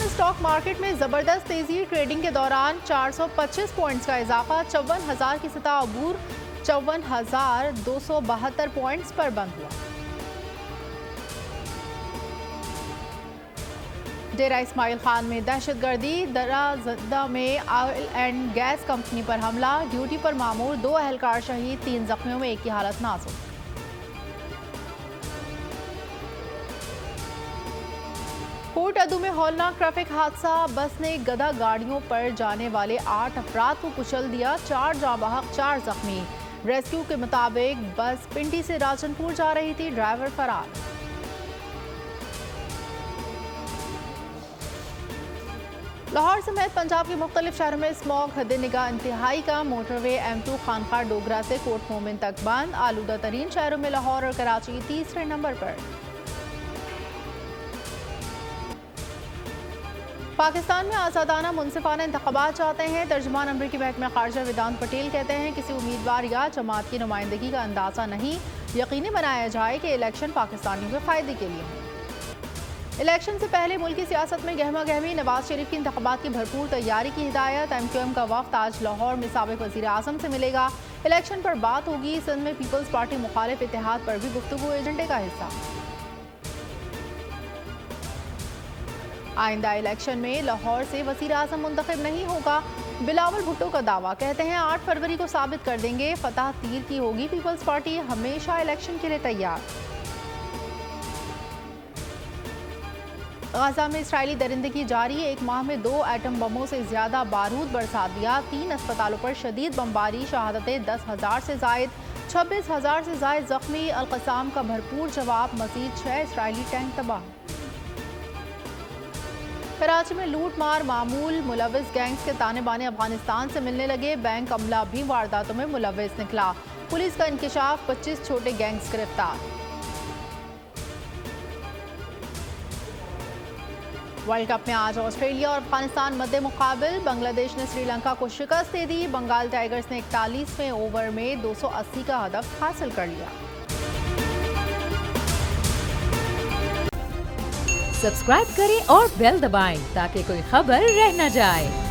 Stock market में जबरदस्त तेजी। ट्रेडिंग के दौरान 425 पॉइंट्स का इजाफा, 54,000 की सतह अबूर 54,272 पॉइंट्स पर बंद हुआ। डेरा इस्माइल खान में दहशतगर्दी, दराजदा में ऑयल एंड गैस कंपनी पर हमला, ड्यूटी पर मामूर 2 एहलकार शहीद, 3 जख्मियों में एक की हालत नाजुक। कोट अदू में हौलनाक ट्रैफिक हादसा, बस ने गधा गाड़ियों पर जाने वाले 8 अफराद को कुचल दिया, 4 जाँ बहक 4 जख्मी। रेस्क्यू के मुताबिक बस पिंडी से राजनपुर जा रही थी, ड्राइवर फरार। लाहौर समेत पंजाब के मुख्तलिफ शहरों में स्मॉग हद निगाह इंतहाई का। मोटरवे M2 खानखार डोगरा से कोट मोमिन तक बंद। आलूदा तरीन शहरों में लाहौर और कराची तीसरे नंबर पर। पाकिस्तान में आज़ादाना मुनसिफाना इंतखाबात चाहते हैं। तर्जुमान अमरीकी महकमा खारजा वेदांत पटेल कहते हैं किसी उम्मीदवार या जमात की नुमाइंदगी का अंदाज़ा नहीं, यकीनी बनाया जाए कि इलेक्शन पाकिस्तानियों के फ़ायदे के लिए हो। इलेक्शन से पहले मुल्की सियासत में गहमा गहमी, नवाज शरीफ की इंतखाबात की भरपूर तैयारी की हिदायत। MQM का वक्त आज लाहौर में साबिक वज़ीर आज़म से मिलेगा, इलेक्शन पर बात होगी। सिंध में पीपल्स पार्टी मुखालिफ इत्तेहाद पर भी गुफ्तगू एजेंडे का हिस्सा। आइंदा इलेक्शन में लाहौर से वज़ीर आज़म मुंतखब नहीं होगा, बिलावल भुट्टो का दावा। कहते हैं 8 फरवरी को साबित कर देंगे, फतह तीर की होगी। पीपल्स पार्टी हमेशा इलेक्शन के लिए तैयार। गाजा में इसराइली दरिंदगी जारी, 1 माह में 2 एटम बमों से ज्यादा बारूद बरसा दिया। 3 अस्पतालों पर शदीद बमबारी, शहादतें 10,000 से जायद, 26,000 से जायद जख्मी। अल-क़साम का भरपूर जवाब, मजीद 6 इसराइली टैंक तबाह। कराची में लूट मार मामूल, मुलविस गैंग्स के ताने बाने अफगानिस्तान से मिलने लगे। बैंक अमला भी वारदातों में मुलविस निकला। पुलिस का इंकशाफ, 25 छोटे गैंग्स गिरफ्तार। वर्ल्ड कप में आज ऑस्ट्रेलिया और अफगानिस्तान मध्य मुकाबिल। बांग्लादेश ने श्रीलंका को शिकस्त दे दी। बंगाल टाइगर्स ने 41वें ओवर में 280 का हदफ हासिल कर लिया। सब्सक्राइब करें और बेल दबाएं ताकि कोई खबर रह न जाए।